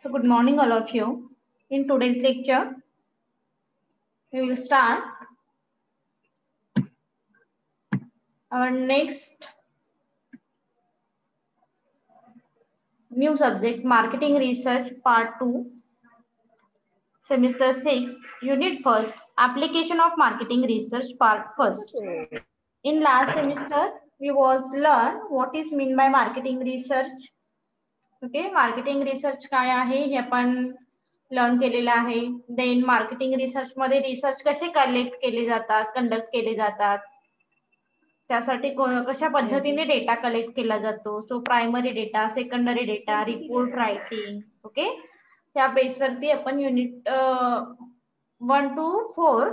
So good morning all of you. In today's lecture, we will start our next new subject, Marketing Research Part 2, Semester 6, Unit 1st, Application of Marketing Research Part 1st. In last semester, we was learn what is mean by marketing research. Okay, marketing research काय आहे हे आपण learn केलेलं आहे. Then marketing research मध्ये research कसे collect केले जातात, कंडक्ट केले जातात, त्यासाठी कशा पद्धतीने डेटा कलेक्ट केला जातो. So primary data, secondary data, report writing. Okay, त्या बेसवरती आपण युनिट 1 to 4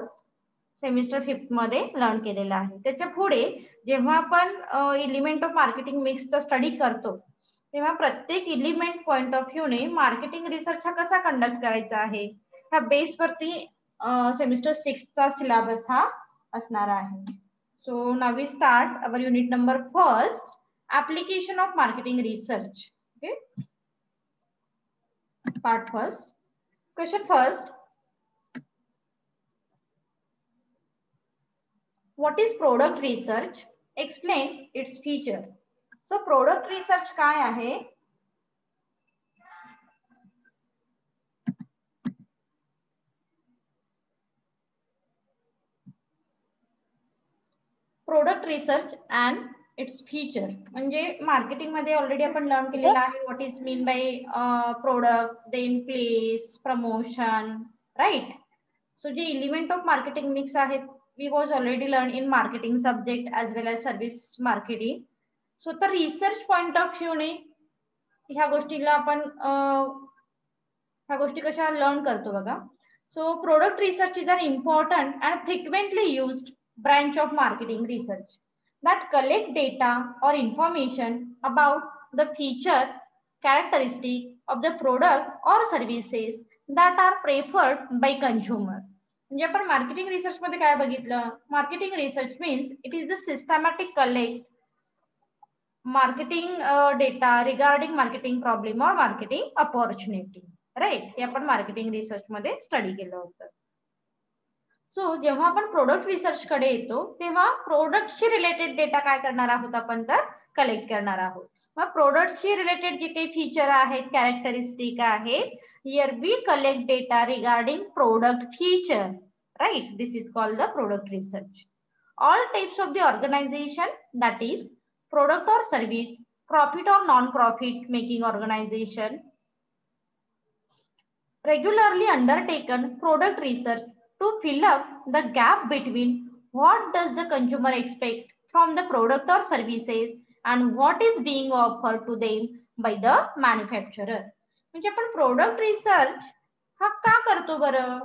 सेमिस्टर 5 मध्ये लर्न केलेला आहे. त्याच्या पुढे जेव्हा आपण एलिमेंट ऑफ मार्केटिंग मिक्सचा स्टडी करतो तेव्हा प्रत्येक एलिमेंट पॉइंट ऑफ व्ह्यू ने मार्केटिंग रिसर्च हा कसा कंडक्ट करायचा आहे ह्या बेसवरती सेमिस्टर 6 चा सिलेबस हा असणार आहे. So now we start our unit number 1st, application of marketing research. Okay, part 1st. Question first, what is product research? Explain its feature. So product research काय आहे? Product research and its feature म्हणजे marketing मध्ये already आपण learn केलेलं आहे what is mean by product, then place, promotion, right. So जे element of marketing mix आहेत we was already learn in marketing subject as well as service marketing. So तर research point of व्ह्यूने ह्या गोष्टीला आपण ह्या गोष्टी कशा लर्न करतो बघा. So product research is an important and frequently used branch of marketing research that collect data or information about the feature, characteristic of the product or services that are preferred by consumer. म्हणजे आपण marketing research मध्ये काय बघितलं, marketing research means it is the systematic collect marketing data regarding marketing problem और marketing opportunity, right. हे आपण marketing research मध्ये study केलं होतं. सो जेव्हा आपण प्रोडक्ट रिसर्च कडे येतो तेव्हा प्रोडक्टशी रिलेटेड डेटा काय करणार आहोत आपण तर कलेक्ट करणार आहोत. मग प्रोडक्टशी रिलेटेड जे काही फीचर आहेत, कॅरेक्टरिस्टिक आहेत, here we collect data regarding product feature, right. This is called the product research. All types of the organization that is product और service, profit or non profit making organization regularly undertaken product research to fill up the gap between what does the consumer expect from the product or services and what is being offered to them by the manufacturer. म्हणजे आपण product research हा का करतो बरं,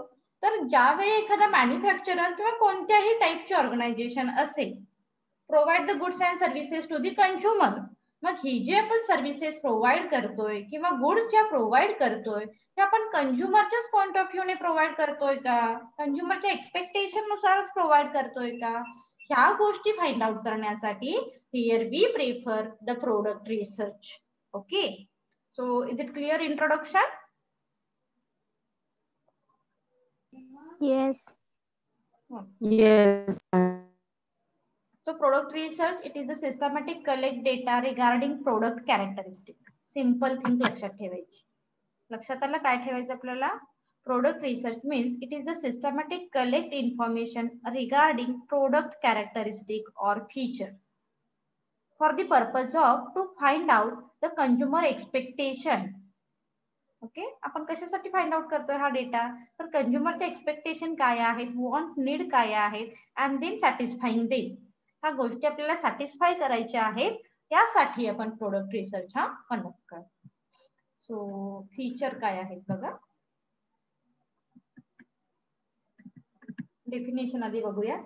तर ज्यावेळी एखादा manufacturer किंवा कोणत्याही टाईपची ऑर्गनायझेशन असेल provide the goods and services to the consumer, मग ही जे आपण सर्व्हिसेस प्रोव्हाइड करतोय किंवा गुड्स ज्या प्रोव्हाइड करतोय ते आपण कंझ्युमरच्याच पॉइंट ऑफ व्ह्यूने प्रोव्हाइड करतोय का, कंझ्युमरच्या एक्सपेक्टेशन नुसारच प्रोव्हाइड करतोय का, ह्या गोष्टी फाइंड आउट करण्यासाठी here we prefer the product research. Okay, so is it clear introduction? Yes. Yes. So product research, it is the systematic collect data regarding product characteristic. Simple thing लक्षात ठेवायची. लक्षात आलं काय ठेवायचं आपल्याला? Product research means it is the systematic collect information regarding product characteristic और feature for the purpose of to find out the consumer expectation. Okay, आपण कशासाठी फाइंड आउट करतोय हा डेटा, तर कंझ्युमरचे एक्सपेक्टेशन काय आहेत, वॉन्ट नीड काय आहेत, अँड देन सॅटिस्फाईंग देम. ह्या गोष्टी आपल्याला सॅटिस्फाय करायच्या आहेत, त्यासाठी आपण प्रोडक्ट रिसर्च हा कंडक्ट करतो. सो फीचर काय आहेत बघा, डेफिनेशन आधी बघूया.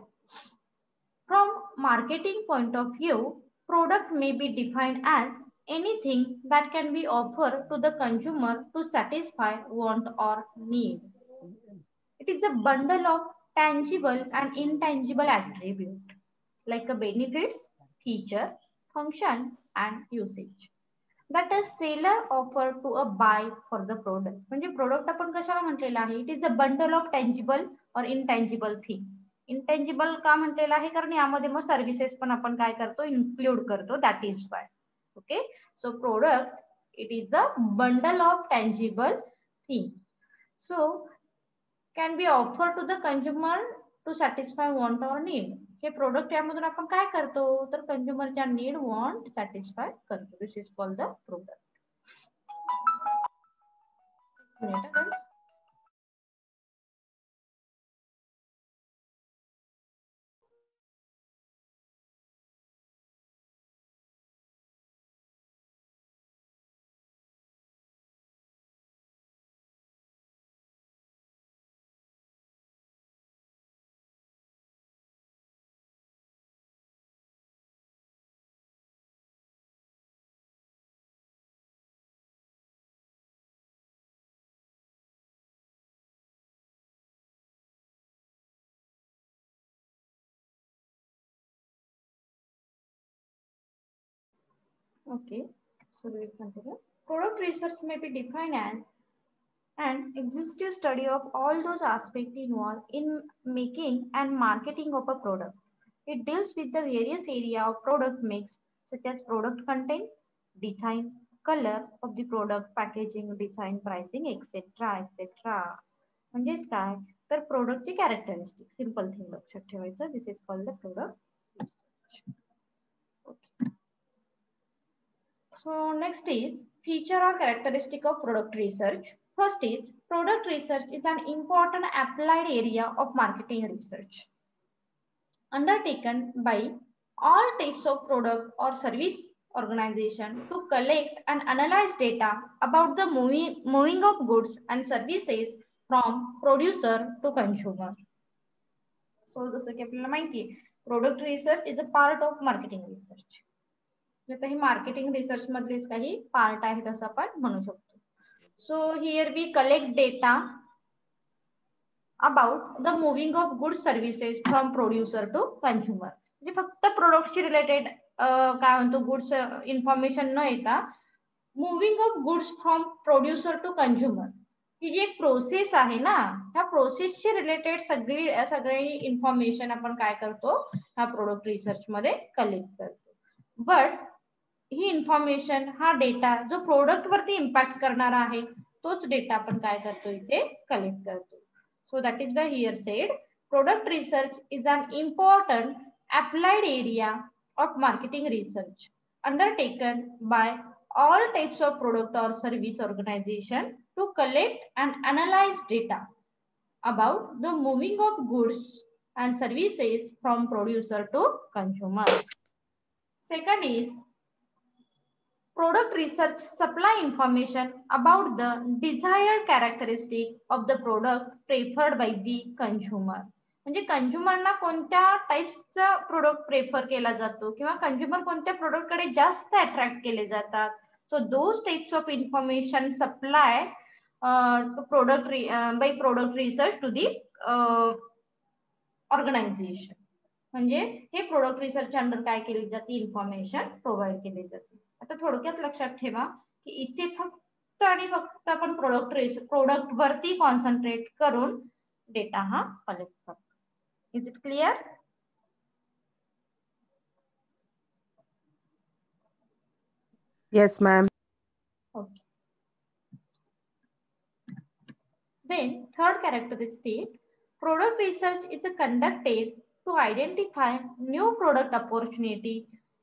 From marketing point of view product may be defined as anything that can be offered to the consumer to satisfy want or need. It is a bundle of tangible and intangible attributes like a benefits, feature, function and usage. that a seller offered to a buy for the product. म्हणजे product आपण कशाला म्हटलेलं आहे, it is the bundle of tangible और intangible thing. Intangible का म्हटलेलं आहे, कारण यामध्ये मग सर्व्हिसेस पण आपण काय करतो, इन्क्लूड करतो, that is why. Okay, so product it is the bundle of tangible thing. So can be offer to the consumer to satisfy want or need. हे प्रोडक्ट यामधून आपण काय करतो, तर कंझ्युमरच्या नीड वॉन्ट सॅटिस्फाय करतो. This is called the product. Okay, so we will continue. Product research may be defined as an exhaustive study of all those aspects involved in making and marketing of a product. It deals with the various areas of product mix, such as product content, design, color of the product, packaging, design, pricing, etc. etc. म्हणजेच काय, तर प्रोडक्टची characteristic, simple thing लक्षात ठेवायचं. This is called the product research. Okay. So next is feature or characteristic of product research. First is product research is an important applied area of marketing research undertaken by all types of product or service organization to collect and analyze data about the moving of goods and services from producer to consumer. So जसं की आपल्याला माहिती आहे, product research is a part of marketing research. काही marketing research मधलेच काही part आहेत असं आपण म्हणू शकतो. So here we collect data about the moving of goods services from producer to consumer. म्हणजे फक्त प्रोडक्टशी रिलेटेड काय म्हणतो गुड्स इन्फॉर्मेशन न येता moving of goods from producer to consumer ही जी एक प्रोसेस आहे ना, ह्या प्रोसेसशी रिलेटेड सगळी इन्फॉर्मेशन आपण काय करतो, ह्या प्रोडक्ट रिसर्च मध्ये कलेक्ट करतो. बट ही इन्फॉर्मेशन, हा डेटा जो प्रोडक्ट वरती इम्पॅक्ट करणारा आहे तोच डेटा आपण काय करतो, इथे कलेक्ट करतो. So that is why here said product research is an important applied area of marketing research undertaken by all types of product or service organization to collect and analyze data about the moving of goods and services from producer to consumer. Second is product research supply information about the desired characteristic of the product preferred by the consumer. म्हणजे कंझ्युमरना कोणत्या टाइप्सचा product prefer केला जातो किंवा consumer कोणत्या product कडे जास्त attract केले जातात. So those types of information supply product by product research to the organization. म्हणजे हे प्रोडक्ट रिसर्च अंडर काय केली जाते, इन्फॉर्मेशन प्रोव्हाइड केली जाते. आता थोडक्यात लक्षात ठेवा की इथे फक्त आणि फक्त आपण प्रोडक्ट वरती कॉन्सन्ट्रेट करून डेटा हा कलेक्ट करतो. Is it clear? Yes, ma'am. Okay. Then third characteristic, product research is conducted to identify new product opportunity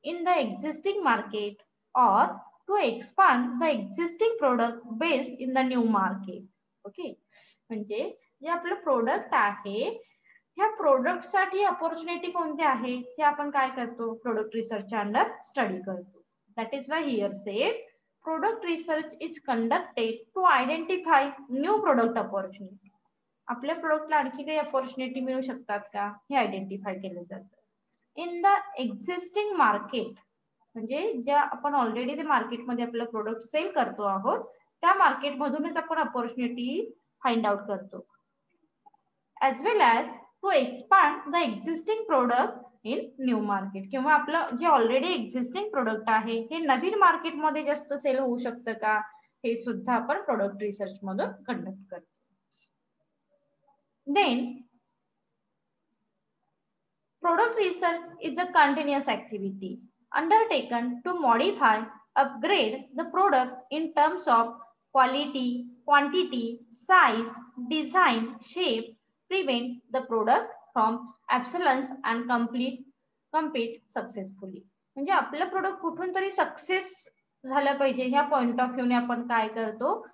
in the existing market or to expand the existing product based in the new market. Okay, म्हणजे जे आपलं product आहे ह्या product साठी opportunity कोणते आहे हे आपण काय करतो, प्रोडक्ट रिसर्चच्या अंडर स्टडी करतो. That is why here sed product research is conducted to identify new product opportunity. आपल्या प्रोडक्टला आणखी काही अपॉर्च्युनिटी मिळू शकतात का हे आयडेंटिफाय केलं जातं. इन द एक्झिस्टिंग मार्केट म्हणजे ज्या आपण ऑलरेडी ते मार्केटमध्ये आपलं प्रोडक्ट सेल करतो आहोत त्या मार्केटमधूनच आपण अपॉर्च्युनिटी फाइंड आउट करतो. as well as to expand the existing product in new market, किंवा आपलं जे ऑलरेडी एक्झिस्टिंग प्रोडक्ट आहे हे नवीन मार्केटमध्ये जास्त सेल होऊ शकतं का, हे सुद्धा आपण प्रोडक्ट रिसर्च मधून कंडक्ट करतो. Then product research is a continuous activity undertaken to modify, upgrade the product in terms of quality, quantity, size, design, shape, prevent the product from obsolescence and compete successfully. म्हणजे आपलं product कुठून तरी success झालं पाहिजे ह्या point of व्ह्यूने आपण काय करतो,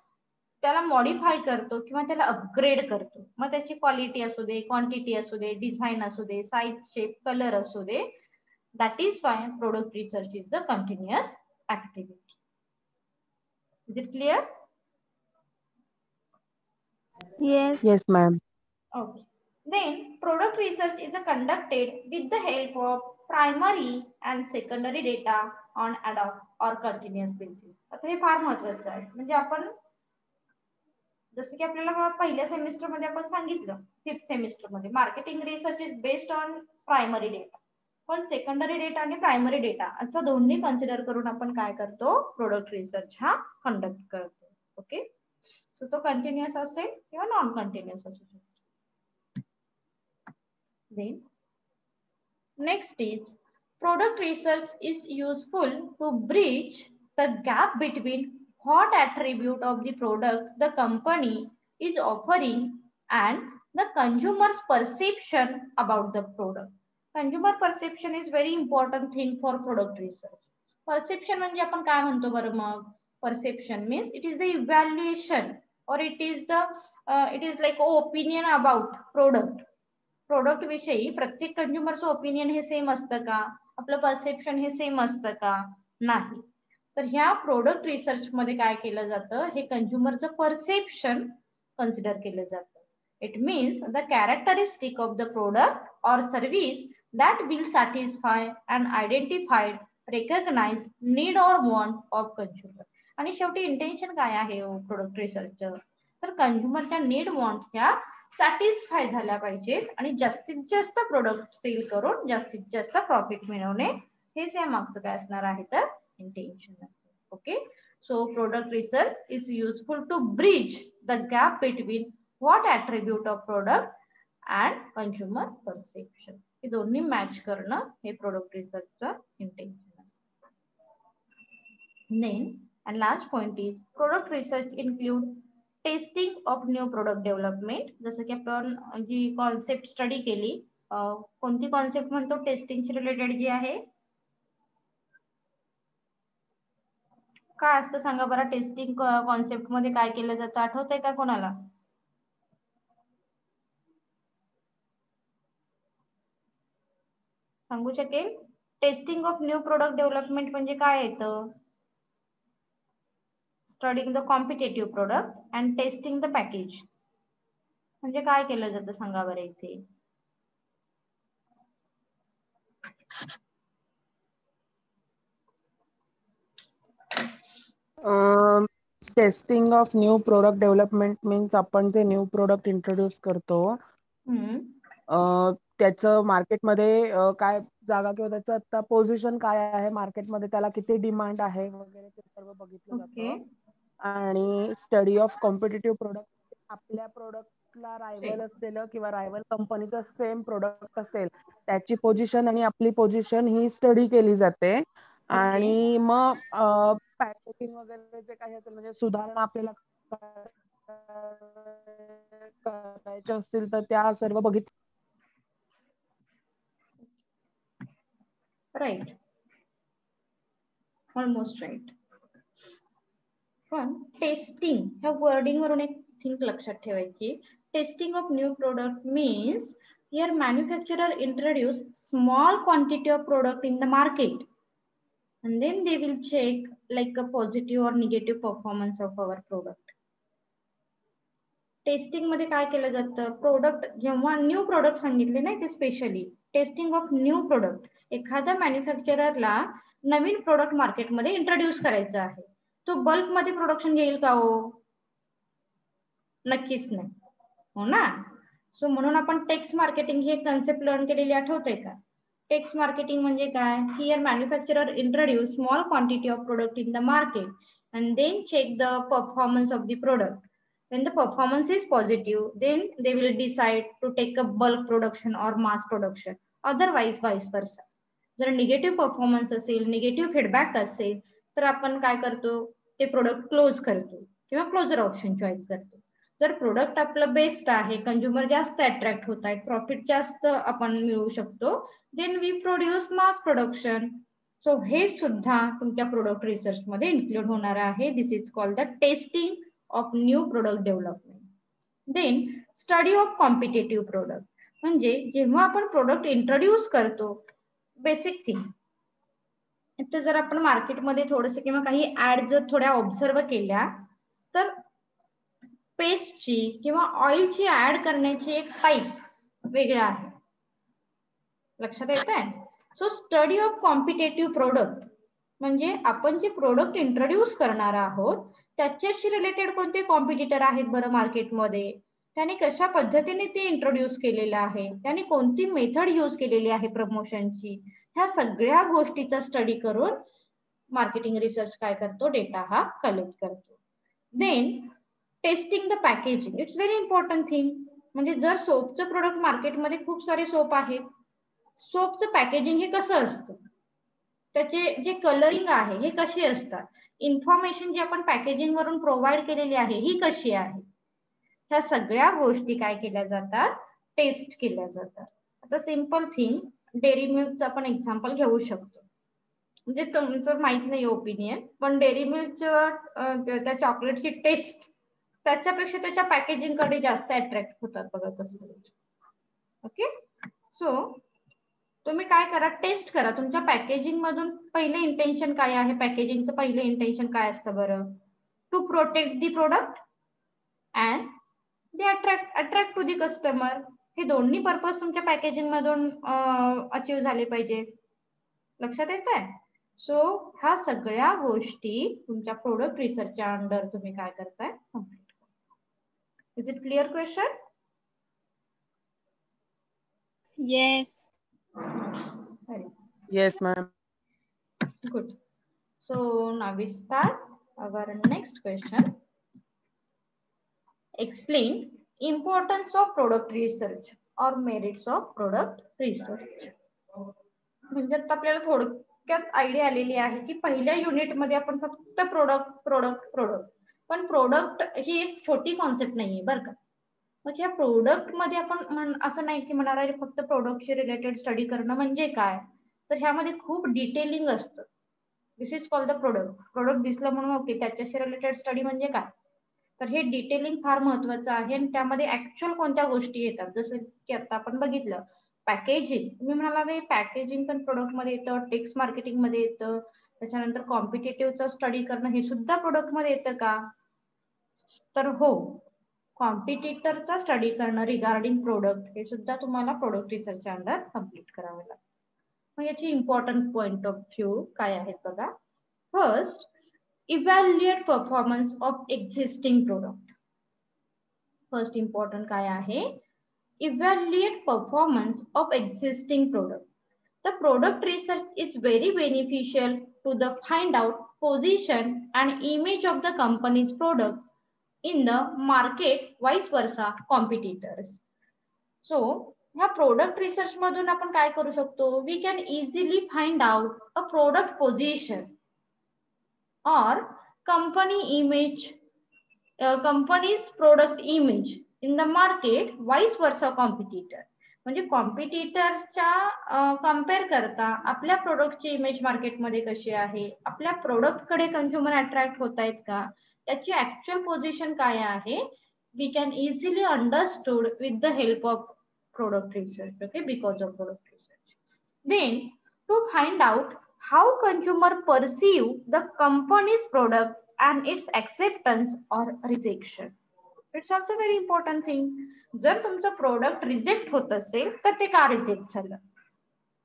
त्याला मॉडिफाय करतो किंवा त्याला अपग्रेड करतो. मग त्याची क्वालिटी असू दे, क्वांटिटी असू दे, डिझाईन असू दे, साईज, शेप, कलर असू दे. That is why product research is the continuous activity. Is it clear? Yes. Yes, ma'am. Okay. Then product research is conducted with the help of primary and secondary data on ad hoc or continuous basis. आता हे फार महत्वाचं आहे. म्हणजे आपण जसं की आपल्याला पहिल्या सेमिस्टर मध्ये आपण सांगितलं, 5th सेमिस्टर मध्ये marketing research is based on primary data, पण सेकंडरी डेटा आणि प्रायमरी डेटा असा दोन्ही कन्सिडर करून आपण काय करतो, प्रोडक्ट रिसर्च हा कंडक्ट करतो. ओके, सो तो कंटिन्युअस असेल किंवा नॉन कंटिन्युअस असू शकतो. Then next is product research is useful to bridge the gap between what attribute of the product the company is offering and the consumer's perception about the product. Consumer perception is very important thing for product research. Perception म्हणजे आपण काय म्हणतो बरं मग? Perception means it is the evaluation or it is like opinion about product. Product विषयी प्रत्येक कंझ्युमरचं opinion हे same असतं का, आपलं परसेप्शन हे सेम असतं का, नाही. तर ह्या प्रोडक्ट रिसर्च मध्ये काय केलं जातं, हे कंझ्युमरचं परसेप्शन कन्सिडर केलं जातं. It means the characteristic of the product और service that will satisfy and identified, recognise need और वॉन्ट ऑफ कंझ्युमर. आणि शेवटी इंटेन्शन काय आहे प्रोडक्ट रिसर्चचं, तर कंझ्युमरच्या नीड वॉन्ट ह्या सॅटिस्फाय झाल्या पाहिजेत आणि जास्तीत जास्त प्रोडक्ट सेल करून जास्तीत जास्त प्रॉफिट मिळवणे, हेच या मागचं काय असणार आहे तर इंटेन्शन असेल. Okay, so product research is useful to bridge the gap between what attribute of product and consumer perception. हे दोन्ही मॅच करणं हे प्रोडक्ट रिसर्चचं इंटेन्शन असतं. Then and last point is product research include testing of new product development. जसं की आपण जी concept study केली, कोणती कॉन्सेप्ट म्हणतो टेस्टिंगची रिलेटेड जी आहे, काय असतं सांगा बरं? टेस्टिंग कॉन्सेप्ट मध्ये काय केलं जातं, आठवतंय का कोणाला? सांगू शकेल? Testing of new product development म्हणजे काय येतं? Studying the competitive product and testing the package. म्हणजे काय केलं जातं सांगा बरं इथे? Testing of new product development means आपण जे न्यू प्रोडक्ट इंट्रोड्यूस करतो त्याचं मार्केटमध्ये काय जागा किंवा त्याचं आता पोझिशन काय आहे मार्केटमध्ये, त्याला किती डिमांड आहे वगैरे ते सर्व बघितलं जातं. आणि स्टडी ऑफ कॉम्पिटेटिव्ह प्रोडक्ट, आपल्या प्रोडक्टला रायव्हल असलेलं किंवा रायव्हल कंपनीचं सेम प्रोडक्ट असेल त्याची पोझिशन आणि आपली पोझिशन ही स्टडी केली जाते. आणि मग पॅकेजिंग वगैरे जे काही असेल म्हणजे सुधारणा आपल्याला करायच्या असतील तर त्या सर्व बघितलं. Right, almost right. पण टेस्टिंग ह्या वर्डिंग वरून एक थिंग लक्षात ठेवायची. Testing of new product means here manufacturer introduce small quantity of product in the market and then they will check like a positive or negative performance of our product. Testing मध्ये काय केलं जातं, product जेव्हा new product सांगितले नाही ते specially testing of new product. एखाद्या मॅन्युफॅक्चररला नवीन product मार्केटमध्ये इंट्रोड्यूस करायचं आहे, तो बल्क मध्ये प्रोडक्शन घेईल का हो? नक्कीच नाही, हो ना. सो म्हणून आपण टेक्स्ट मार्केटिंग ही एक कन्सेप्ट लर्न केलेली आठवते का? टेक्स्ट मार्केटिंग म्हणजे काय? Here manufacturer introduce small quantity of product in the market and then check the performance of the product. When the performance is positive, then they will decide to take a bulk production or mass production. Otherwise vice versa. जर negative performance असेल, negative feedback असेल, तर आपण काय करतो, ते product close करतो किंवा क्लोजर ऑप्शन चॉईस करतो. जर प्रोडक्ट आपलं बेस्ट आहे, कंझ्युमर जास्त अट्रॅक्ट होत आहेत, प्रॉफिट जास्त आपण मिळवू शकतो, then we produce mass production. So हे सुद्धा तुमच्या प्रोडक्ट रिसर्च मध्ये इन्क्लूड होणार आहे. This is called the testing of new product development. Then study of competitive product, म्हणजे जेव्हा आपण प्रोडक्ट इंट्रोड्यूस करतो, बेसिक थिंग इथे जर आपण मार्केटमध्ये थोडंसं किंवा काही ऍड जर थोड्या ऑब्झर्व केल्या, तर पेस्टची किंवा ऑइलची ऍड करण्याची एक टाईप वेगळा आहे. लक्षात येत आहे? So study of competitive product म्हणजे आपण जे प्रोडक्ट इंट्रोड्यूस करणार आहोत त्याच्याशी रिलेटेड कोणते कॉम्पिटिटर आहेत बरं मार्केटमध्ये, त्याने कशा पद्धतीने ते इंट्रोड्यूस केलेलं आहे, त्याने कोणती मेथड यूज केलेली आहे प्रमोशनची, ह्या सगळ्या गोष्टीचा स्टडी करून मार्केटिंग रिसर्च काय करतो, डेटा हा कलेक्ट करतो. Then testing the packaging, it's very important thing. म्हणजे जर सोपचं प्रोडक्ट मार्केटमध्ये खूप सारे सोप आहेत, सोपचं पॅकेजिंग हे कसं असतं, त्याचे जे कलरिंग आहे हे कसे असतात, इन्फॉर्मेशन जी आपण पॅकेजिंग वरून प्रोव्हाइड केलेली आहे ही कशी आहे, ह्या सगळ्या गोष्टी काय केल्या जातात, टेस्ट केल्या जातात. आता सिंपल थिंग, डेअरी मिल्कचं आपण एक्झाम्पल घेऊ शकतो. म्हणजे तुमचं माहित नाही ओपिनियन, पण डेअरी मिल्कचं त्या चॉकलेटची टेस्ट त्याच्यापेक्षा त्याच्या पॅकेजिंग कडे जास्त अट्रॅक्ट होतात बघा कस्टमर. ओके, सो तुम्ही काय करा, टेस्ट करा तुमच्या पॅकेजिंग मधून पहिले इंटेन्शन काय आहे, पॅकेजिंगचं पहिले इंटेन्शन काय असतं बरं, to protect the product and they attract to the customer. हे दोन्ही पर्पज तुमच्या पॅकेजिंग मधून अचीव झाले पाहिजे. लक्षात येत आहे? सो ह्या सगळ्या गोष्टी तुमच्या प्रोडक्ट रिसर्चच्या अंडर तुम्ही काय करताय, complete. Is it clear question? Yes. Yes, ma'am. Good. So now we start our next question. Explain importance of product research or merits of product research. म्हणजे आपल्याला थोडक्यात आयडिया आलेली आहे की पहिल्या युनिट मध्ये आपण फक्त प्रोडक्ट, पण प्रोडक्ट ही एक छोटी कॉन्सेप्ट नाहीये बरं का. मग या प्रोडक्ट मध्ये आपण असं नाही की म्हणणार आहे फक्त प्रोडक्टशी रिलेटेड स्टडी करणं म्हणजे काय, तर ह्यामध्ये खूप डिटेलिंग असतं. दिस इज कॉल्ड द प्रोडक्ट दिसलं म्हणून ओके त्याच्याशी रिलेटेड स्टडी म्हणजे काय, तर हे डिटेलिंग फार महत्वाचं आहे. आणि त्यामध्ये ऍक्च्युअल कोणत्या गोष्टी येतात, जसं की आता आपण बघितलं पॅकेजिंग, तुम्ही म्हणाला पॅकेजिंग पण प्रोडक्ट मध्ये येतं, टेक्स्ट मार्केटिंग मध्ये येतं, त्याच्यानंतर कॉम्पिटेटिव्हचा स्टडी करणं हे सुद्धा प्रोडक्ट मध्ये येतं का, तर हो, कॉम्पिटिटरचा स्टडी करणं रिगार्डिंग प्रोडक्ट हे सुद्धा तुम्हाला प्रोडक्ट रिसर्चच्या अंडर कम्प्लीट करावं लागतं. मग याची इम्पॉर्टंट पॉइंट ऑफ व्ह्यू काय आहेत बघा. First, evaluate performance of existing product. First important काय आहे, evaluate performance of existing product. The product research is very beneficial to the find out position and image of the company's product in the market, vice versa competitors. So ह्या product research मधून आपण काय करू शकतो, we can easily find out a product position or company image, company's product image in the market, vice versa competitor. म्हणजे कॉम्पिटिटरच्या compare करता आपल्या प्रोडक्टची इमेज मार्केटमध्ये कशी आहे, आपल्या प्रोडक्ट कडे कंझ्युमर अट्रॅक्ट होत आहेत का, त्याची ऍक्च्युअल पोझिशन काय आहे, we can easily understood with the help of product research. Okay, because of product research. Then to find out how consumer perceive the company's product and its acceptance or rejection. It's also very important thing. जर तुमचं product reject होत असेल तर ते का reject झालं,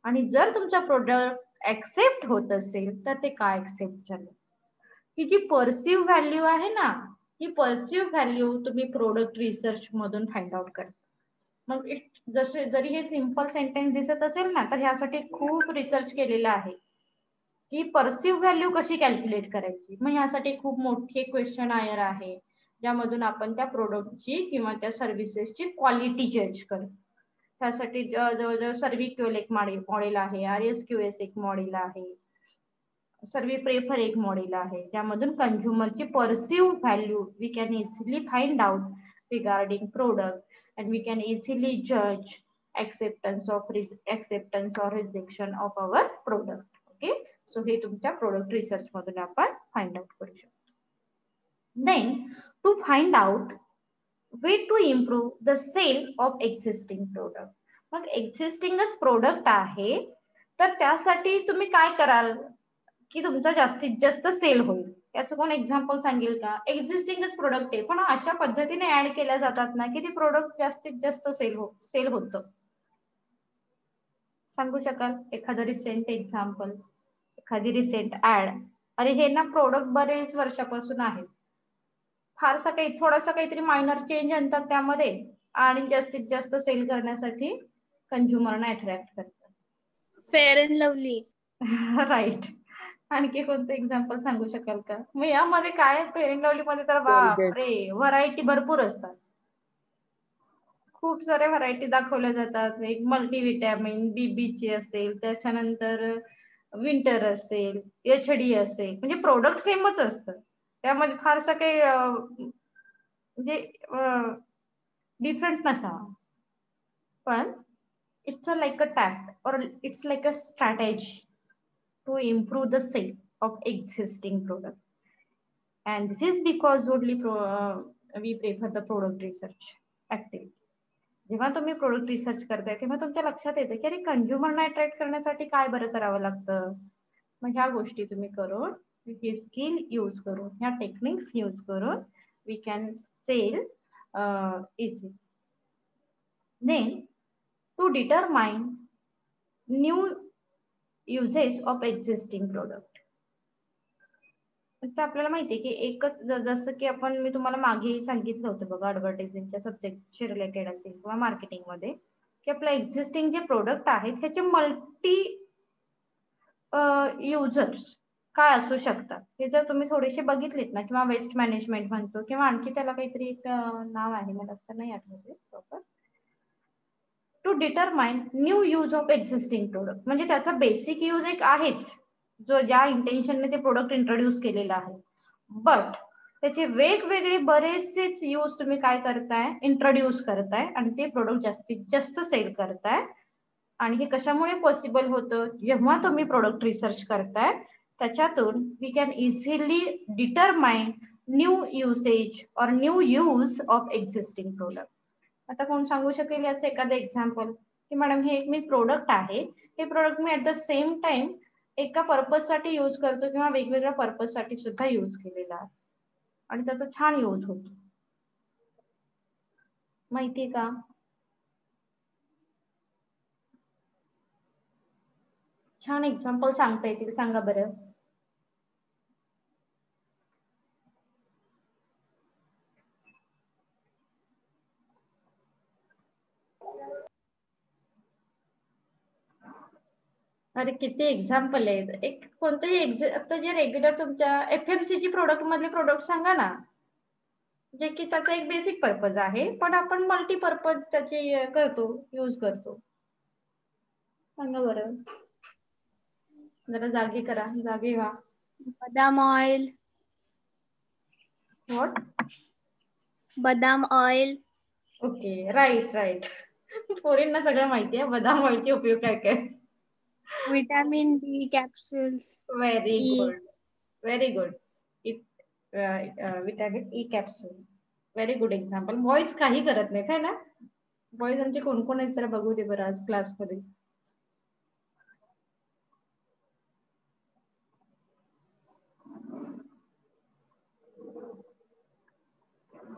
आणि जर तुमचं प्रोडक्ट ऍक्सेप्ट होत असेल तर ते का ऍक्सेप्ट झालं. ही जी परसिव्ह व्हॅल्यू आहे ना, ही परसिव्ह व्हॅल्यू तुम्ही प्रोडक्ट रिसर्च मधून फाइंड आउट करा. मग जसे जरी हे सिंपल सेंटेन्स दिसत असेल ना, तर ह्यासाठी खूप रिसर्च केलेला आहे की परसिव्ह व्हॅल्यू कशी कॅल्क्युलेट करायची. मग ह्यासाठी खूप मोठी क्वेश्चन आयर आहे, ज्यामधून आपण त्या प्रोडक्टची किंवा त्या सर्व्हिसेसची क्वालिटी जज करतो. त्यासाठी जवळजवळ सर्व्हिक्युअल एक मॉडेल आहे, RSQS एक मॉडेल आहे, सर्व्ही प्रेफर एक मॉडेल आहे, ज्यामधून कंझ्युमरची perceive value we can easily find out regarding product and we can easily जज acceptance or rejection of our product. Okay, so हे तुमच्या प्रोडक्ट रिसर्च मधून आपण फाइंड आउट करू शकतो. Then to find out way to improve the sale of existing product. मग एक्झिस्टिंगच product आहे, तर त्यासाठी तुम्ही काय कराल की तुमचा जास्तीत जास्त सेल होईल. याचं कोण एक्झाम्पल सांगेल का? एक्झिस्टिंगच प्रोडक्ट आहे, पण अशा पद्धतीने ऍड केल्या जातात ना की ते प्रोडक्ट जास्तीत जास्त सेल होतं. सांगू शकाल एखादं रिसेंट एक्झाम्पल, एखादी रिसेंट ऍड? अरे हे ना प्रोडक्ट बरेच वर्षापासून आहे, फारसा काही थोडासा काहीतरी मायनर चेंज आणतात त्यामध्ये आणि जास्तीत जास्त सेल करण्यासाठी कंझ्युमरना अट्रॅक्ट करतात. Fair and lovely. राईट. आणखी कोणतं एक्झाम्पल सांगू शकाल का? मग यामध्ये काय, फेअर अँड लवली मध्ये तर बापरे व्हरायटी भरपूर असतात, खूप साऱ्या व्हरायटी दाखवल्या जातात. एक मल्टीव्हिटॅमिन बीबीची असेल, त्याच्यानंतर विंटर असेल, HD असेल, म्हणजे प्रोडक्ट सेमच असतं, त्यामध्ये फारसा काही म्हणजे डिफरंट नसावा. पण इट्स लाईक अ टॅक्ट और it's like a strategy to improve the sale of existing product, and this is because only we prefer the product research activity. जेव्हा तुम्ही प्रोडक्ट रिसर्च करताय तेव्हा तुमच्या लक्षात येतं की अरे कंझ्युमरना अट्रॅक्ट करण्यासाठी काय बरं करावं लागतं. मग ह्या गोष्टी तुम्ही करून, हे स्किल यूज करून, ह्या टेक्निक्स यूज करून we can sell easy. Then to determine new uses of existing product. तर आपल्याला माहिती आहे की एकच, जसं की मी तुम्हाला मागे सांगितलं होतं बघा, ऍडव्हर्टायझिंगच्या सब्जेक्टशी रिलेटेड असेल किंवा मार्केटिंग मध्ये, की आपलं एक्झिस्टिंग जे प्रोडक्ट आहेत ह्याचे मल्टी युजर्स काय असू शकतात. हे जर तुम्ही थोडेसे बघितलेत ना, किंवा वेस्ट मॅनेजमेंट म्हणतो किंवा आणखी त्याला काहीतरी एक नाव आहे, मला आता नाही आठवते proper. To determine new use of existing product म्हणजे त्याचा बेसिक यूज एक आहेच, जो ज्या इंटेन्शनने ते प्रोडक्ट इंट्रोड्यूस केलेला आहे, बट त्याचे वेगवेगळे बरेचसेच यूज तुम्ही काय करताय, इंट्रोड्यूस करताय आणि ते प्रोडक्ट जास्तीत जास्त सेल करताय. आणि हे कशामुळे पॉसिबल होतं, जेव्हा तुम्ही प्रोडक्ट रिसर्च करताय त्याच्यातून we can easily determine new usage और new use of existing product. आता कोण सांगू शकेल याचं एखादं एक्झाम्पल, की मॅडम हे एक मी प्रोडक्ट आहे, हे product me at the same time एका पर्पज साठी यूज करतो किंवा वेगवेगळ्या पर्पज साठी सुद्धा यूज केलेला आहे आणि त्याचा छान यूज होतो, माहितीये का? छान एक्झाम्पल सांगता येतील, सांगा बरं. अरे किती एक्झाम्पल आहेत. एक कोणतंही आता जे रेग्युलर तुमच्या FMCG प्रोडक्ट मधले प्रोडक्ट सांगा ना, जे की त्याचा एक बेसिक पर्पज आहे पण आपण मल्टीपर्पज त्याचे करतो, यूज करतो. सांगा बरं, जरा जागी करा, जागी व्हा. बदाम ऑइल. व्हॉट? बदाम ऑइल. Okay, right right. पोरींना सगळं माहिती आहे बदाम ऑइलचे उपयोग काय काय. Vitamin D capsules. Very good, very good. Vitamin E capsule, very good example. Boys काही करत नाहीत है ना? बॉईज आमचे कोण कोण आहेत जरा बघू दे बरं आज क्लासमध्ये.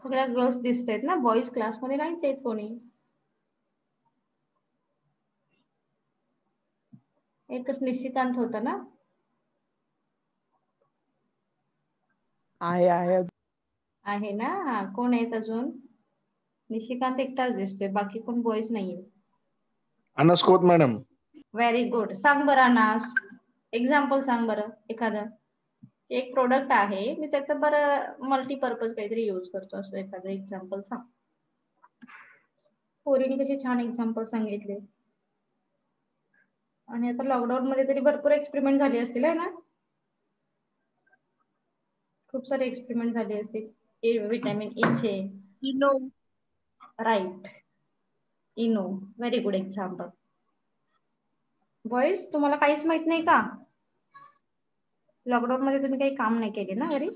सगळ्या गर्ल्स दिसतायत ना, बॉईज क्लासमध्ये नाहीच आहेत कोणी. एकच निशिकांत होता ना? आहे आहे ना? हा, कोण आहेत अजून? निशिकांत एकटाच दिसतोय, बाकी कोण बॉईज नाहीये. Anas Khot madam. Very good. सांग बरं अनास, एक्झाम्पल सांग बरं एखादं. एक प्रोडक्ट आहे, मी त्याचं बरं मल्टीपर्पज काहीतरी यूज करतो, असं एखादं एक्झाम्पल सांग. पोरीने कसे छान एक्झाम्पल सांगितले. आणि आता लॉकडाऊन मध्ये तरी भरपूर एक्सपेरिमेंट झाले असतील आहे ना, खूप सारे एक्सपेरिमेंट झाले असतील विटॅमिन ई चे. Eno. Right, Eno. Very good example. Boys, तुम्हाला काहीच माहित नाही का? लॉकडाऊन मध्ये तुम्ही काही काम नाही केले ना घरी?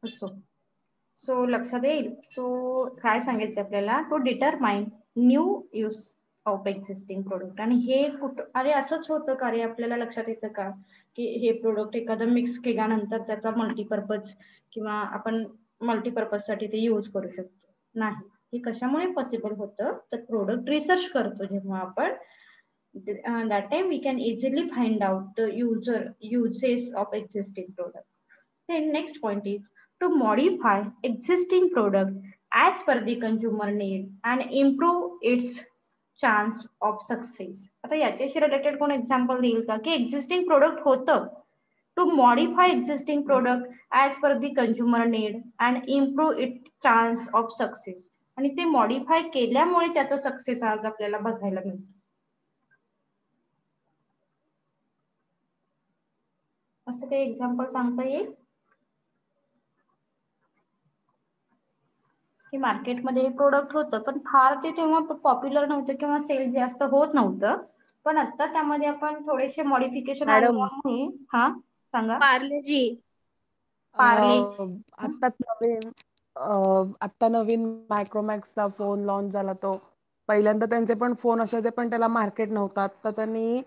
असो, सो लक्षात येईल. सो काय सांगायचं आपल्याला, to determine new use of existing product. आणि हे कुठं, अरे असंच होतं का रे, आपल्याला लक्षात येतं का की हे प्रोडक्ट एखादं मिक्स केल्यानंतर त्याचा मल्टीपर्पज किंवा आपण मल्टीपर्पज साठी ते यूज करू शकतो? नाही. हे कशामुळे पॉसिबल होतं, तर प्रोडक्ट रिसर्च करतो जेव्हा आपण, that time we can easily find out the uses of existing product. Then next point is to modify existing product as per the consumer need and improve its chance of success. आता याच्याशी related कोण example देईल का की existing product होतं, to modify existing product as per the consumer need and improve its chance of success. आणि ते modify केल्यामुळे त्याचा सक्सेस आज आपल्याला बघायला मिळतो. असं काही एक्झाम्पल सांगता येईल की मार्केटमध्ये प्रोडक्ट होतं पण फार ते तेव्हा पॉप्युलर नव्हतं किंवा सेल जास्त होत नव्हतं, पण आता त्यामध्ये आपण थोडेसे मॉडिफिकेशन आल्यामुळे. हा सांगा. पार्लेजी. पार्ले. आता नवीन मायक्रोमॅक्सचा फोन लॉन्च झाला, तो पहिल्यांदा त्यांचे पण फोन असायचे पण त्याला मार्केट नव्हतं. आता त्यांनी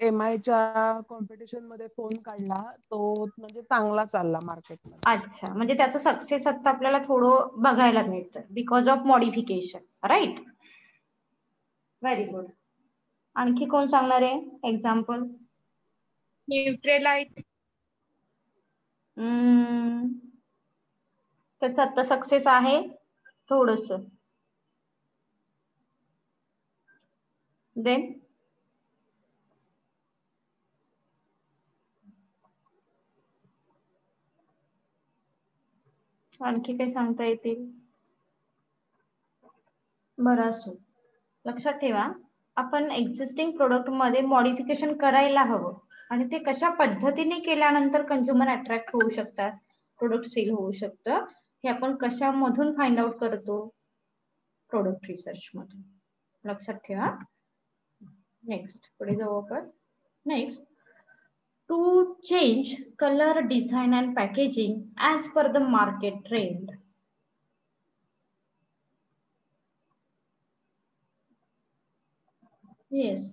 MI-च्या कॉम्पिटिशन मध्ये फोन काढला, तो म्हणजे चांगला चालला मार्केटमध्ये. अच्छा, म्हणजे त्याचं सक्सेस आता आपल्याला थोडं बघायला मिळतं because of modification. Right, very good. आणखी कोण सांगणार आहे एक्झाम्पल? न्यूट्रेलाइट. त्याचं आता सक्सेस आहे थोडस. देन आणखी काही सांगता येतील? बरं असो, लक्षात ठेवा आपण एक्झिस्टिंग प्रोडक्ट मध्ये मॉडिफिकेशन करायला हवं आणि ते कशा पद्धतीने केल्यानंतर कंझ्युमर अट्रॅक्ट होऊ शकतात, प्रोडक्ट सेल होऊ शकतं, हे आपण कशामधून फाइंड आउट करतो? प्रोडक्ट रिसर्च मधून. लक्षात ठेवा. नेक्स्ट पुढे जाऊ आपण. Next, to change colour, design and packaging as per the market trend. Yes,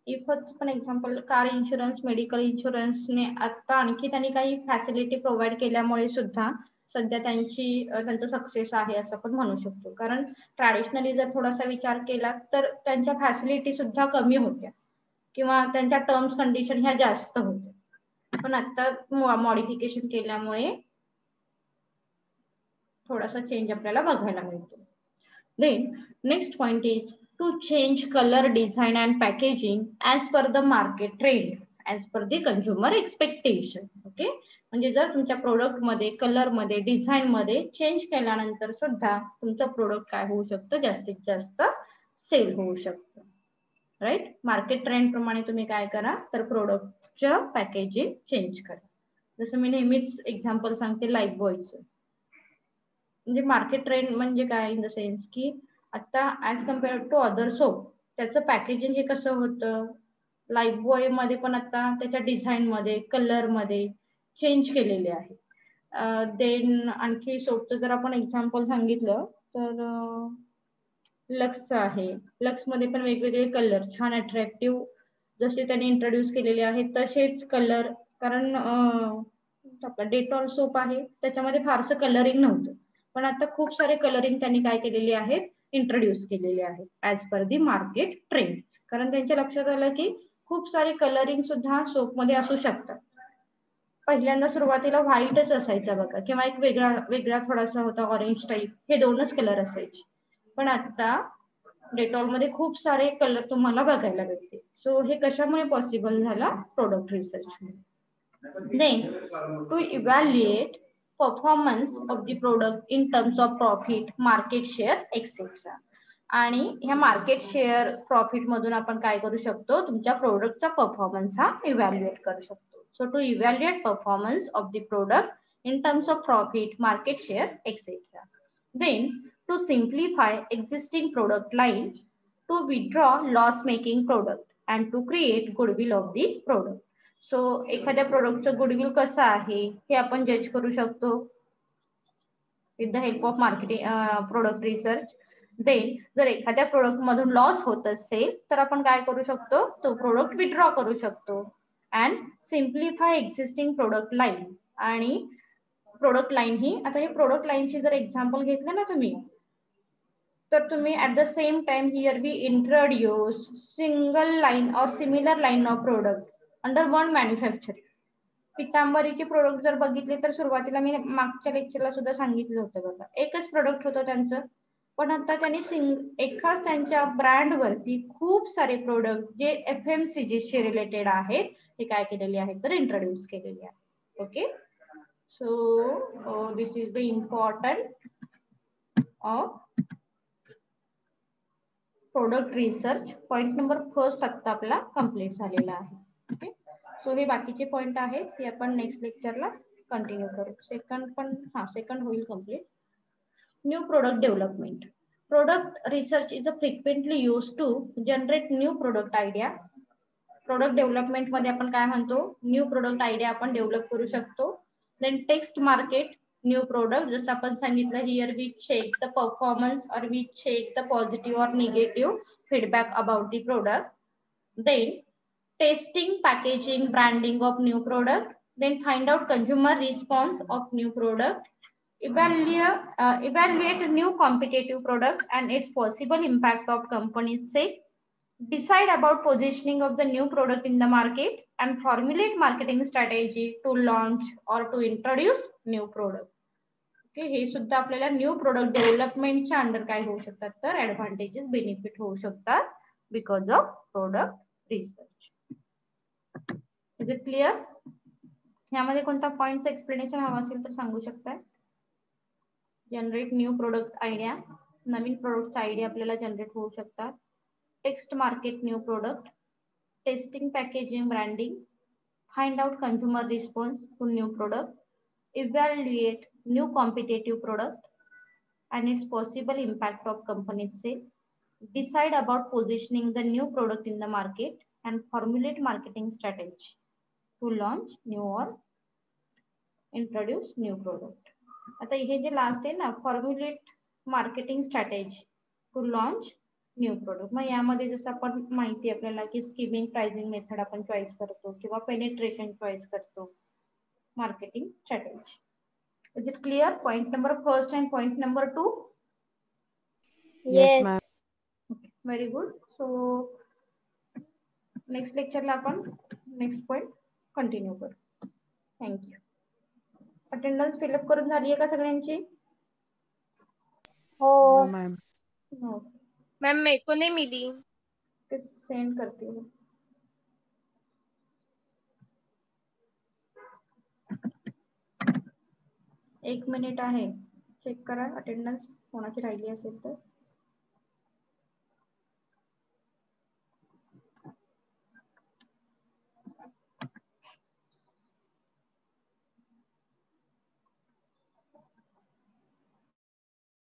if पण एक्झाम्पल कार इन्शुरन्स, मेडिकल इन्शुरन्सने आता आणखी त्यांनी काही फॅसिलिटी प्रोव्हाइड केल्यामुळे सुद्धा सध्या त्यांचा सक्सेस आहे असं पण म्हणू शकतो. कारण ट्रॅडिशनली जर थोडासा विचार केला तर त्यांच्या फॅसिलिटी सुद्धा कमी होत्या किंवा त्यांच्या टर्म्स कंडिशन ह्या जास्त होत्या, पण आता मॉडिफिकेशन केल्यामुळे थोडासा चेंज आपल्याला बघायला मिळतो. Then next point is to change color, design and packaging as per the market trend, as per the consumer expectation. Okay, म्हणजे जर तुमच्या प्रोडक्ट मध्ये कलर मध्ये डिझाईन मध्ये चेंज केल्यानंतर सुद्धा तुमचं प्रोडक्ट काय होऊ शकतं, जास्तीत जास्त सेल होऊ शकतं. राईट, मार्केट ट्रेंड प्रमाणे तुम्ही काय करा तर प्रोडक्टचं पॅकेजिंग चेंज करा. जसं मी नेहमीच एक्झाम्पल सांगते लाईफ बॉयचं. म्हणजे मार्केट ट्रेंड म्हणजे काय, इन द सेन्स की आता as compare to other soap त्याचं पॅकेजिंग हे कसं होतं, लाईफ बॉय मध्ये पण आता त्याच्या डिझाईन मध्ये कलर मध्ये चेंज केलेले आहे. देन आणखी सोपचं जर आपण एक्झाम्पल सांगितलं तर लक्सचं आहे. लक्स मध्ये पण वेगवेगळे कलर छान अट्रॅक्टिव्ह जसे त्यांनी इंट्रोड्यूस केलेले आहेत तसेच कलर, कारण आपला डेटॉल सोप आहे त्याच्यामध्ये फारसं कलरिंग नव्हतं, पण आता खूप सारे कलरिंग त्यांनी काय केलेले आहेत, इंट्रोड्यूस केलेले आहेत ऍज पर दी मार्केट ट्रेंड. कारण त्यांच्या लक्षात आलं की खूप सारे कलरिंग सुद्धा सोप मध्ये असू शकतात. पहिल्यांदा सुरुवातीला व्हाईटच असायचा बघा, किंवा एक वेगळा वेगळा थोडासा होता ऑरेंज टाईप, हे दोनच कलर असायचे. पण आता डेटॉल मध्ये खूप सारे कलर तुम्हाला बघायला भेटते. सो हे कशामुळे पॉसिबल झाला? Product research. Then to evaluate performance of the product in terms of profit, market share etcetera. आणि ह्या मार्केट शेअर प्रॉफिट मधून आपण काय करू शकतो? तुमच्या प्रोडक्टचा परफॉर्मन्स हा इव्हॅल्युएट करू शकतो. So to evaluate performance of the product in terms of profit, market share, etc. Then, to simplify existing product line, to withdraw loss-making product and to create goodwill of the product. So, एखाद्या प्रोडक्टचं goodwill कसं आहे हे आपण जज करू शकतो with the help of marketing product research. Then, जर एखाद्या प्रोडक्ट मधून लॉस होत असेल तर आपण काय करू शकतो? तो प्रोडक्ट विथड्रॉ करू शकतो. And simplify existing product line. आणि प्रोडक्ट लाईन ही, आता हे प्रोडक्ट लाईनची जर एक्झाम्पल घेतलं ना तुम्ही, तर तुम्ही at the same time here we introduce single line और similar line of product under one manufacturing. पितांबरीचे प्रोडक्ट जर बघितले तर सुरुवातीला मी मागच्या लेक्चरला सुद्धा सांगितलं होतं बघा, एकच प्रोडक्ट होतं त्यांचं, पण आता त्यांनी एकाच त्यांच्या ब्रँड वरती खूप सारे प्रोडक्ट जे FMCG शी रिलेटेड आहेत ते काय केलेले आहेत तर इंट्रोड्यूस केलेले आहेत. Okay, so this is the important of product research. Point number first आता आपला कम्प्लीट झालेला आहे. ओके, सो हे बाकीचे पॉइंट आहेत हे आपण नेक्स्ट लेक्चरला कंटिन्यू करू. सेकंड होईल complete. New product development. Product research is frequently use to generate new product idea. Product development मध्ये आपण काय म्हणतो? न्यू प्रोडक्ट आयडिया आपण डेव्हलप करू शकतो. Then test market new product, जसं आपण सांगितलं here we check the performance और वी चेक द पॉझिटिव्ह और negative feedback about the product. Then testing, packaging, branding of new product. Then find out consumer response of new product. Evaluate new competitive product and its possible impact of company's sale. Decide about positioning of the new product in the market and formulate marketing strategy to launch or to introduce new product. Okay, हे सुद्धा आपल्याला new product डेव्हलपमेंटच्या under काय होऊ शकतात तर advantages, benefit होऊ शकतात because of product research. Is it clear? यामध्ये कोणता पॉइंटचं एक्सप्लेनेशन हवं असेल तर सांगू शकताय. जनरेट न्यू प्रोडक्ट आयडिया, नवीन प्रोडक्टचा आयडिया आपल्याला जनरेट होऊ शकतात. Test market new product, testing, packaging, branding, find out consumer response to new product, evaluate new competitive product and its possible impact of company's sale, decide about positioning the new product in the market and formulate marketing strategy to launch new or introduce new product. आता हे जे last आहे ना, formulate marketing strategy to launch new product. मग यामध्ये जसं आपण माहिती आपल्याला की स्कीमिंग, प्राइसिंग मेथड आपण चॉईस करतो किंवा पेनिट्रेशन चॉईस करतो. Marketing strategy. Is it clear? Point number first and point number 2? Yes, ma'am. Okay, very good. So next lecture ला आपण next point continue करू. Thank you. Attendance fill up करून झाली आहे का सगळ्यांची? हो मॅम. No. मॅम मेरे को नहीं मिली. सेंड करती हूँ. एक मिनिट आहे, चेक करा अटेंडन्स कोणाची राहिली असेल तर.